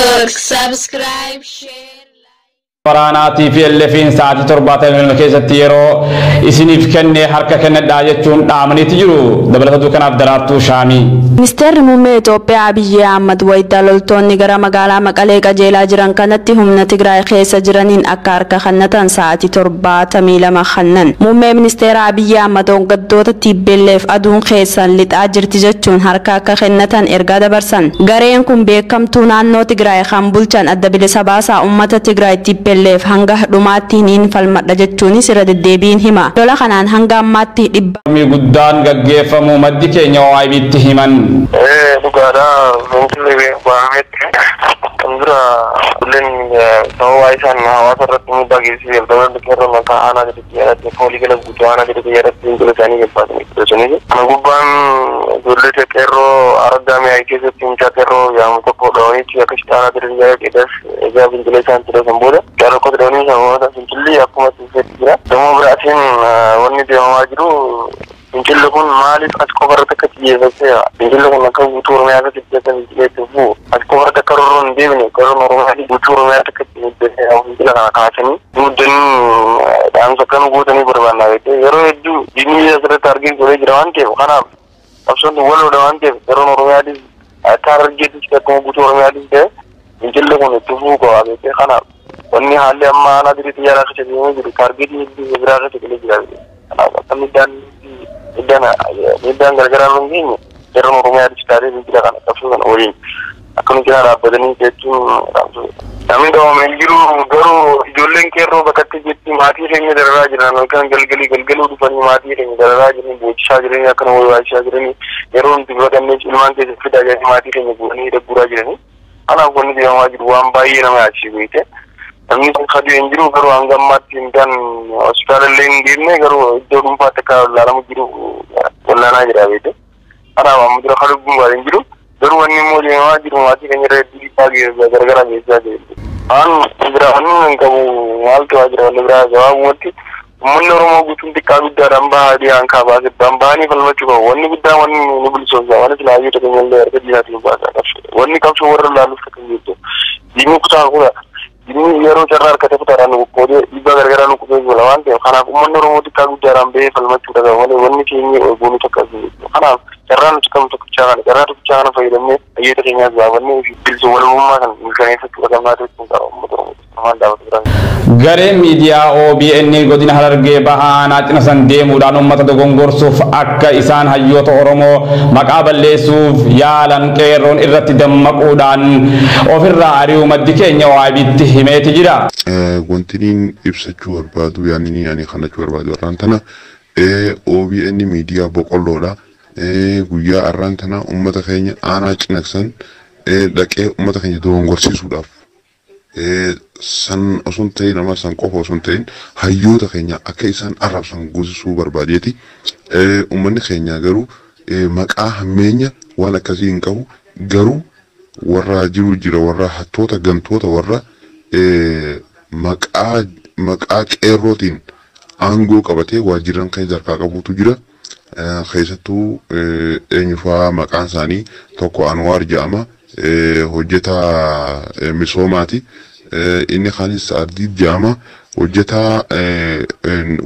subscribe, share. Waraanaatii fi elleefiin sa'aatii 7 keessatti yeroo isiniif kenne harka kennadhaa jechuun dhaamaniiti jiru. Dabalatuu kanaaf daraartuu Shaamii. Ministeerri muummee Itoophiyaa Abiyyi Ahmad wayita loltoonni gara magaalaa Maqalee qajeelaa jiran kanatti humna Tigraay keessa jiraniin akka harka kennatan sa'aatii 72 kennan. Muummee ministeera Abiyyi Ahmad hooggantoota TPLF aduun keessan lixaa jirti jechuun harka akka kennatan ergaa dabarsan. Gareen kun beekamtuu naannoo Tigraay kan bulchan adda bilisa baasaa uummata Tigraay TPLF hanga dhumaatti niin falmadha jechuunis irra deddeebiin hima. Lola kanaan hanga ammaatti dhibba guddaan gaggeeffamu maddi keenya OIB'tti himan. Dhugaadha wanti ba'ametti kan dura kullin sababa isaan hawaasa irratti miidhaa geessisee dabalatu keerroo maqaa aanaa jedhatti yaadatti foolii gala guutuu aanaa jedhatti yaadatti intala isaanii gabbaatanii fudhatanii kana gubbaan ijoollee keerroo argamee ayi keessatti mucaa keerroo yaamu tokko dhawaniitti akka shitaanaa jedhatti yaadaqiidhaaf egaa intala isaan ture booda jaarokko dhawanii sababoota fincilli akkuma tuufetti jira. Dammoo biraatiin wanni deemamaa jiru fincilli kun maaliif as qofarratti akka xiyyeeffatee fincilli kun akka guutuu Oromiyaa akka xiyyeeffatu as qofarratti akka Oromoon hin deemne Oromoo Oromiyaa guutuu Oromiyaa akka xiyyeeffate fincila kana kaasanii muddanii dhaamsa akka nu guutanii barbaannaa jechuudha. Yeroo hedduu diinni asirratti arginu tolee jira waan ta'eef kanaaf qabsoon waloodha waan ta'eef yeroon Oromiyaatis akka argeetis akkuma guutuu Oromiyaatis ta'e fincilli kun itti fufuu qaba jechuudha. Kanaaf wanni haalli amma aanaa diriitti yaalaa akka jedhamee jiru taargeetii hedduu biraa akka jedhamee jira. Kanaaf akka miidhaan gargaraa hin geenye yeroon Oromiyaatis taatee fincila kana qabsoo kana waliin akka nuti kana dhaabbatanii jechuun namni qabamee jiru garuu ijoolleen keerroo bakkatti jetti maatii keenya dararaa jiran halkan galgaluu dhufanii maatii keenya dararaa jiran boochisaa jiranii akkana waywaashisaa jiranii yeroo nuti baqannee ilmaan keessa fidaa jiranii maatii keenya bu'anii dagguraa jiranii kanaaf wanni deemamaa jiru waan baay'ee nama yaachisiisu beekte namni kun kaduu hin jiru garuu hanga ammaatti midhaan hospitaala illee hin deemne garuu iddoo dhuunfaatti akka laalamu jiru wallaanaa jira beekte kanaaf amma dura kaduu dhuunfaa hin jiru garuu wanni immoo deemamaa jiru maatii keenya irra hedduu gargaraa geessaa jiru. Waan biraanuu hin qabu maaltu waajjira wanni biraa gabaabumatti uummanni Oromoo guutuun xiqqaa guddaadhaan bahaa dhiyaan kaabaa giddaan bahanii falmachuu qabu. Wanni guddaan wanni nu bilisoomsa waan itti laayyoo tokko illee erga dhiyaatu hin baasaa qabsu. Wanni qabsu warra laaluuf akka jirtu. Diinni kutaa kudha diinni yeroo carraa harkate kutaadhaan nu qoodee dhiibbaa gargaraa nu qubee gola waan ta'eef kanaaf uummanni Oromoo xiqqaa guddaadhaan bahee falmachuu dhagaa malee wanni keenya eeguun tokko kanaaf carraa nuti qabu tokkichaa kana carraa tokkichaa kana fayyadamnee hayyoota keenyaas baafannee fi bilisa walabummaa kan mirkaneeffachuu qabnaa jechuun qaba uummata Oromoo. Gareen miidiyaa OBN godina Harargee bahaa naacina san deemuudhaan uummata dogongorsuuf akka isaan hayyoota Oromoo maqaa balleessuuf yaalan qeerroon irratti dammaquudhaan ofirraa ari'uu maddi keenya OIB'tti himeeti jira. Wantiniin ibsachuu barbaadu yaani kanachuu barbaadu arraan tana OBN miidiyaa boqolloodha. Guyyaa arraan tana uummata keenya aanaa cinaqsan dhaqee uummata keenya dogongorsiisuudhaaf san osoo hin ta'in nama san qofa osoo hin ta'in hayyoota keenya akka isaan arrabsan goosisuu barbaadeeti. Uummanni keenya garuu maqaa hammeenya waan akkasii hin qabu garuu warra jiru jira warra hattoota gantoota warra maqaa qeerrootiin aangoo qabatee waajjiran kan harkaa qabutu jira. Keessattuu eenyufaa maqaan isaanii tokko Anwaar jedhama hojjetaa misoomaati. Inni kaanis Sa'addiid jedhama hojjetaa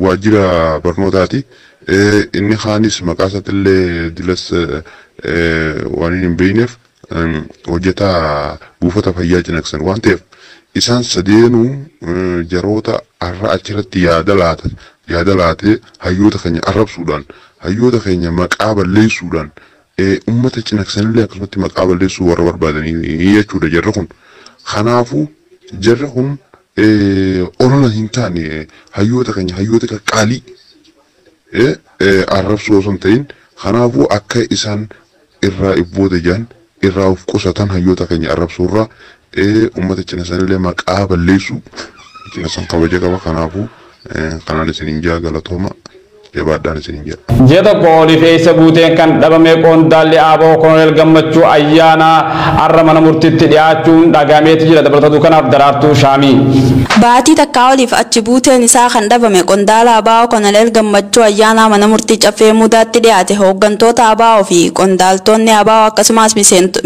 waajjira barnootaati. Inni kaanis maqaa isaatiillee dilas waan hin beekneef hojjetaa buufata fayyaa cinaqsan waan ta'eef isaan sadeenuu jaroota har'a achirratti yaada laatee hayyoota keenya arrabsuudhaan hayyoota keenya maqaa balleessuudhaan uummata cinaqsanillee akkasumatti maqaa balleessuu warra barbaadanii jechuudha jarri kun. Kanaafuu jarri kun olola hin taane hayyoota keenya hayyoota qaqqaalii arrabsuu osoo hin ta'in kanaafuu akka isaan irraa ibboota jiran irraa of qusatan hayyoota keenya arrabsuurraa uummata cinaqsanillee maqaa balleessuu cinaqsan kabaja qaba kanaafuu kanaan isiniin jaa galatooma jabaadhaan isin jedha. Jeeta koolii fe'isa buuteen kan dhabame qondaalli Aboo Koloneel Gammachuu ayyaana har'a mana murtiitti dhiyaachuun dhagameeti jira. Dabalatatu kanaaf Daraartuu Shaamii. Baatii takkaa oliif achi buuteen isaa kan dhabame qondaala Aboo Koloneel Gammachuu ayyaana mana murtii caffee mudaatti dhiyaate hooggantoota Aboo fi qondaaltonni Aboo akkasumas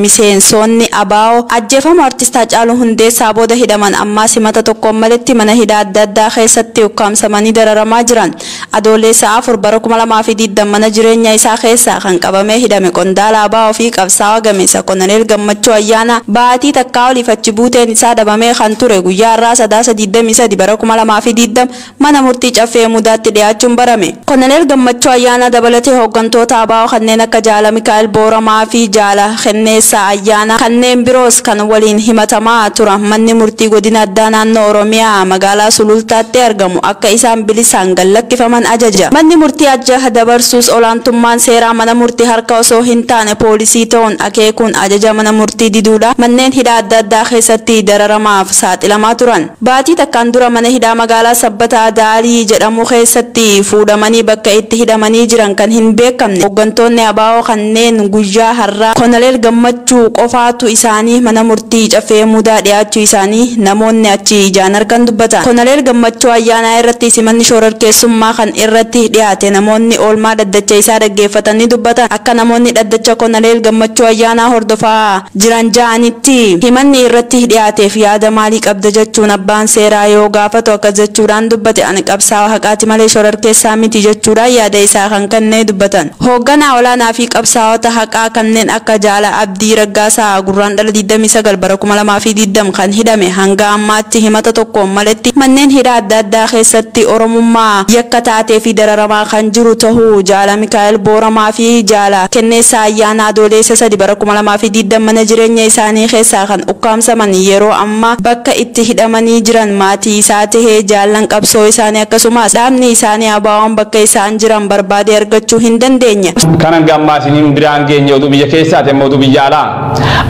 miseensonni Aboo ajjeefama artistaa Haacaaluu Hundeessaa booda hidhaman amma simata tokkoon malitti mana hidhaa adda addaa keessatti ukkaamsamanii dararamaa jiran. Adoolessa 4 bara 2020 mana jireenya isaa keessaa kan qabamee hidhame qondaala Aboo fi qabsaa'aa gameessa Koloneel Gammachuu ayyaana baatii takkaa oliif achi buuteen isaa dhabamee kan ture guyyaa irraa 23 bara 2020 mana murtii caffee mudaatti dhiyaachuun barame. Koloneel Gammachuu ayyaana dabalatee hooggantoota Aboo kanneen akka Jaala Mikaa'el Booramaa fi Jaala Kenneessaa ayyaana kanneen biroos kan waliin himatamaa turan manni murtii godina addaa naannoo Oromiyaa magaalaa Sulultaatti argamu akka isaan bilisaan gallakkifaman ajaja. Manni murtii ajaja dabarsuus olaantummaan seeraa mana murtii harka osoo hin taane poolisii ta'uun akeekuun ajaja mana murtii diduudha. Manneen hidhaa adda addaa keessatti dararamaaf saaxilamaa turan. Baatii takkaan dura mana hidhaa magaalaa Sabbataa Daalii jedhamu keessatti fuudhamanii bakka itti hidhamanii jiran kan hin beekamne hooggantoonni Aboo kanneen guyyaa har'aa Koloneel Gammachuu qofaatu isaanii mana murtii caffee mudaa dhiyaachuu isaanii namoonni achi ijaan argan dubbatan. Koloneel Gammachuu ayyaanaa irratti simanni shororkeessummaa kan irratti dhiyaate namoonni oolmaa dhaddacha isaa dhaggeeffatanii dubbatan akka namoonni dhaddacha Koloneel Gammachuu ayyaanaa hordofaa jiran ja'anitti himanni irratti dhiyaateef yaada maalii qabda jechuun abbaan seeraa yoo gaafatu akkas jechuudhaan dubbate. Ani qabsaa'aa haqaati malee shororkeessaa miti jechuudhaan yaada isaa kan kennee dubbatan. Hoogganaa olaanaa fi qabsaa'ota haqaa kanneen akka Jaala Abdii Raggaasaa gurraandhala 29 bara 2020 kan hidhame hanga ammaatti himata tokkoon maletti manneen hidhaa adda addaa keessatti oromummaa yakka taatee fi dararamaa kan jiru tahuu Jaala Mikaa'el Booramaa fi Jaala Kenneessaa ayyaana adoolessa 3 bara 2020 mana jireenya isaanii keessaa kan ukkaamsaman yeroo amma bakka itti hidhamanii jiran maatii isaa tahee jaallan qabsoo isaanii akkasumas dhaabni isaanii Aboo'n bakka isaan jiran barbaade argachuu hin dandeenye. Kanan gammaasiniin biraan geenye oduu biyya keessaati immoo oduu biyya alaa.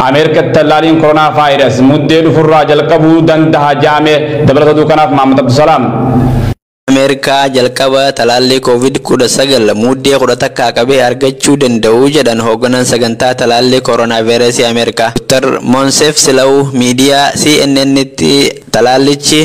Ameerikatti tallaaliin koronaa vaayirasii muddee dhufurraa jalqabuu danda'a jaame dabalatatu kanaaf Maamad Abdusalaam. Ameerikaa jalqaba talaallee COVID-19 muddee 10 qabee argachuu danda'u jedhan hoogganaan sagantaa talaallee koronaa vaayirasii Ameerikaa. Dr. Monsef Silaw miidiyaa CNN'tti talaallichi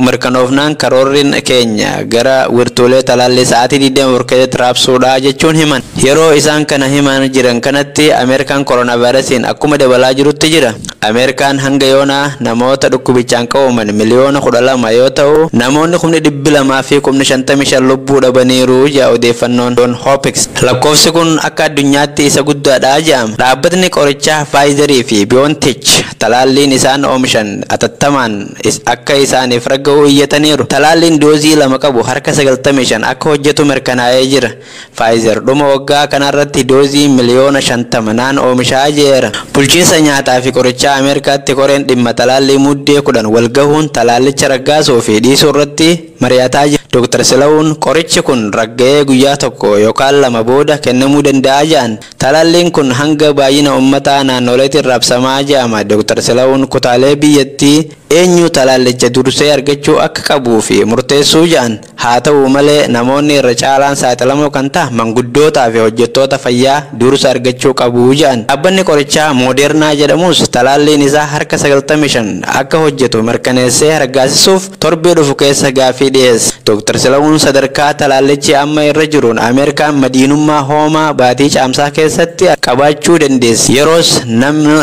mirkanoofnaan karoorriin keenya gara wirtuulee talaallee sa'aatii 24 keessatti raabsuudha jechuun himan. Yeroo isaan kana himan jiran kanatti Ameerikaan koronaa vaayirasiin akkuma dabalaa jirutti jira. Ameerikaan hanga yoonaa namoota dhukkubichaan qabaman miliyoona 12 yoo ta'u namoonni 200 fi 55 lubbuu dhabaniiru jedha odeeffannoon John Hopkins. Lakkoofsi kun akka addunyaatti isa guddaadha jedhama. Dhaabbatni qorichaa Pfizer fi BioNTech talaalliin isaan oomishan atattamaan akka isaaniif ragga'u iyyataniiru. Talaalliin doozii 2 qabu harka 95 akka hojjetu mirkanaa'ee jira. Pfizer dhuma waggaa kanarratti doozii miliyoona 50 naan oomishaa jira. Bulchiinsa nyaataa fi qorichaa Ameerikaatti koreen dhimma talaallii muddee 10 walgahuun talaallicha raggaasuu fi dhiisuu irratti mari'ataa jira. Dr. Silawun qorichi kun ragga'ee guyyaa tokko yookaan 2 booda kennamuu danda'a jedhan. Talaalliin kun hanga baay'ina uummataa naannoleetiin raabsamaa jedhama. Dr. Silawun kutaalee biyyattii eenyu talaallicha dursee argachuu akka qabuu fi murteessuu jedhan. Haa ta'u malee namoonni irra caalaan saaxilamoo kan ta'an manguddootaa fi hojjettoota fayyaa dursa argachuu qabu jedhan. Dhaabbanni qorichaa Moderna jedhamus talaalliin isaa harka 95 akka hojjetu mirkaneessee raggaasisuuf torbee dhufu keessa gaafii dhiyeesse. Dr. Silawun sadarkaa talaallichi amma irra jiruun Ameerikaan madiinummaa hoomaa baatii caamsaa keessatti qabaachuu dandeessi. Yeroos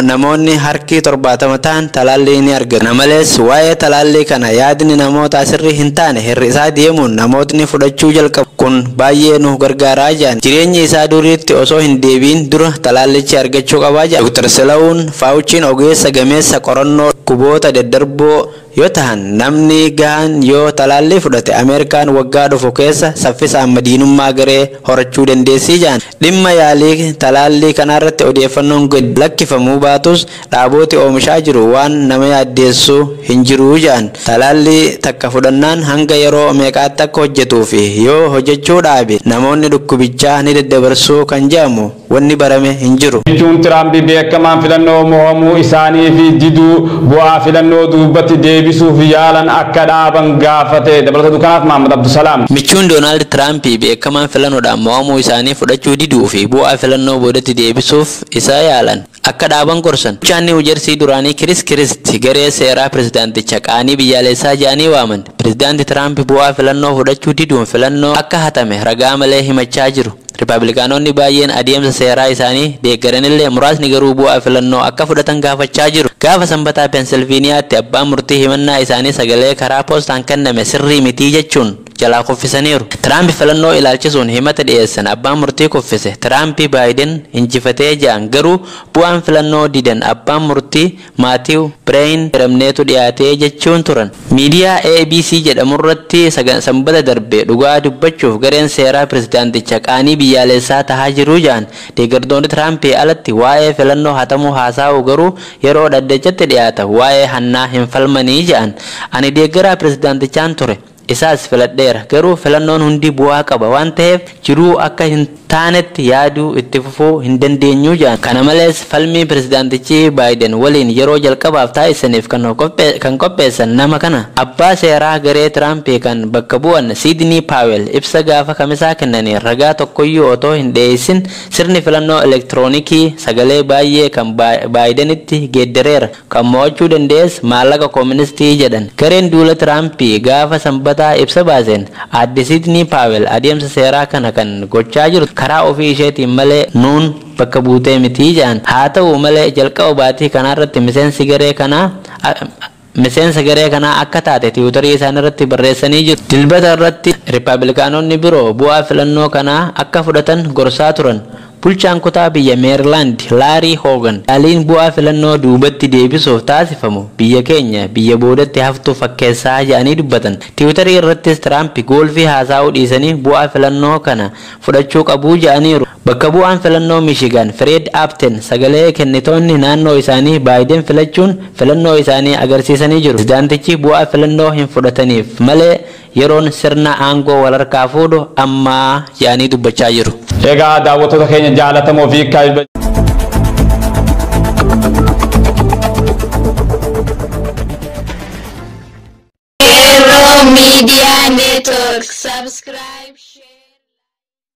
namoonni harki 70 ta'an talaallii ni argatu. Malees waa'ee talaallii kana yaadni namoota asirrii hin taane hir'isaa deemuun namootni fudhachuu jalqabu. Kun baay'ee nu gargaaraa jedhan. Jireenyi isaa duriitti osoo hin deebiin dura talaallichi argachuu qabaa jedha. Dr. Silawun Faawuchiin ogeessa gameessa qorannoo dhukkuboota daddarboo yoo ta'an namni gahaan yoo talaallii fudhate Ameerikaan waggaa dhufu keessa saffisaan madiinummaa garee horachuu dandeessii jedhan. Dhimma yaalii talaallii kanarratti odeeffannoon gad lakkifamuu baatus dhaabooti oomishaa jiru waan nama yaaddeessu hin jiru jedhan. Talaallii takka fudhannaan hanga yeroo meeqaatti akka hojjetuu fi yoo hojjechuu dhaabe namoonni dhukkubichaa ni daddabarsuu kan jedhamu wanni barame hin jiru. Jechuun Tiraamp beekamaan filannoo mo'amuu isaanii fi diduu bu'aa filannoo duubatti deebi'u deebisuuf yaalan akka dhaaban gaafate. Dabalata dukanaaf Mahammad Abdusalaam. Michuun Doonaald Tiraamp beekamaan filannoodhaan mo'amuu isaanii fudhachuu diduu fi bu'aa filannoo boodatti deebisuuf isa yaalan akka dhaaban gorsan. Bulchaan Niiwu Jersii duraanii Kiriis Kiriist garee seeraa pirezidaanticha qaanii biyyaalessaa jedhanii waaman. Pirezidaanti Tiraamp bu'aa filannoo fudhachuu diduun filannoo akka hatame ragaa malee himachaa jiru. Ripaabilikaanonni baay'een adeemsa seeraa isaanii deeggaranillee muraasni garuu bu'aa filannoo akka fudhatan gaafachaa jiru. Gaafa sanbataa Pensilveeniyaatti abbaan murtii himannaa isaanii sagalee karaa poostaan kenname sirrii mitii jechuun jalaa kuffisaniiru. Tiraamp filannoo ilaalchisuun himata dhiyeessan abbaan murtii kuffise. Tiraamp Baayiden injifatee ja'an garuu bu'aan filannoo didan abbaan murtii Maatiiw Bireeyin jedhamneetu dhiyaatee jechuun turan. Miidiyaa ABC jedhamurratti sanbata darbe dhugaa dubbachuuf gareen seeraa pirezidaanticha qaanii biyyaalessaa tahaa jiru ja'an deeggartoonni Tiraamp alatti waa'ee filannoo hatamuu haasa'u garuu yeroo dhaddachatti dhiyaata waa'ee hannaa hin falmanii ja'an. Ani deeggaraa pirezidaantichaan ture. Isaas filadheera garuu filannoon hundi bu'aa qaba waan ta'eef jiruu akka hin taanetti yaaduu itti fufuu hin dandeenyu jedhan. Kana malees falmii pirezidaantichi Baayiden waliin yeroo jalqabaaf taasisaniif kan qopheessan nama kana abbaa seeraa garee Tiraamp kan bakka bu'an Sidney Powell ibsa gaafa kamisaa kennanii ragaa tokkoyyuu otoo hin dhiyeessin sirni filannoo elektiroonikii sagalee baay'ee kan Baayidenitti geeddareera kan mo'achuu danda'es maallaqa kooministii jedhan. Gareen duula Tiraamp gaafa sanbataa ibsa baaseen adde Sidney Powell adeemsa seeraa kana kan gochaa jiru karaa ofii isheetiin malee nuun bakka buutee miti jedhan. Haa ta'u malee jalqaba baatii kanarratti miseensi garee kanaa akka taate tiwutarii isaan irratti barreessanii jiru. Dilbata irratti ripaabilikaanonni biroo bu'aa filannoo kanaa akka fudhatan gorsaa turan. Bulchaan kutaa biyya Meerilaand Laarii Hoogan yaaliin bu'aa filannoo duubatti deebisuuf taasifamu biyya keenya biyya boodatti haftu fakkeessaa jedhanii dubbatan. Tiwutarii irrattis Tiraamp goolfii haasa'uu dhiisanii bu'aa filannoo kana fudhachuu qabuu jedhaniiru. Bakka bu'aan filannoo Michigan Fred Upton sagalee kennitoonni naannoo isaanii Baayiden filachuun filannoo isaanii agarsiisanii jiru. Pirezidaantichi bu'aa filannoo hin fudhataniif malee yeroon sirna aangoo wal harkaa fuudhu ammaa jedhanii dubbachaa jiru. Egaa daawwattoota keenya jaalatamoo fi Media Network subscribe.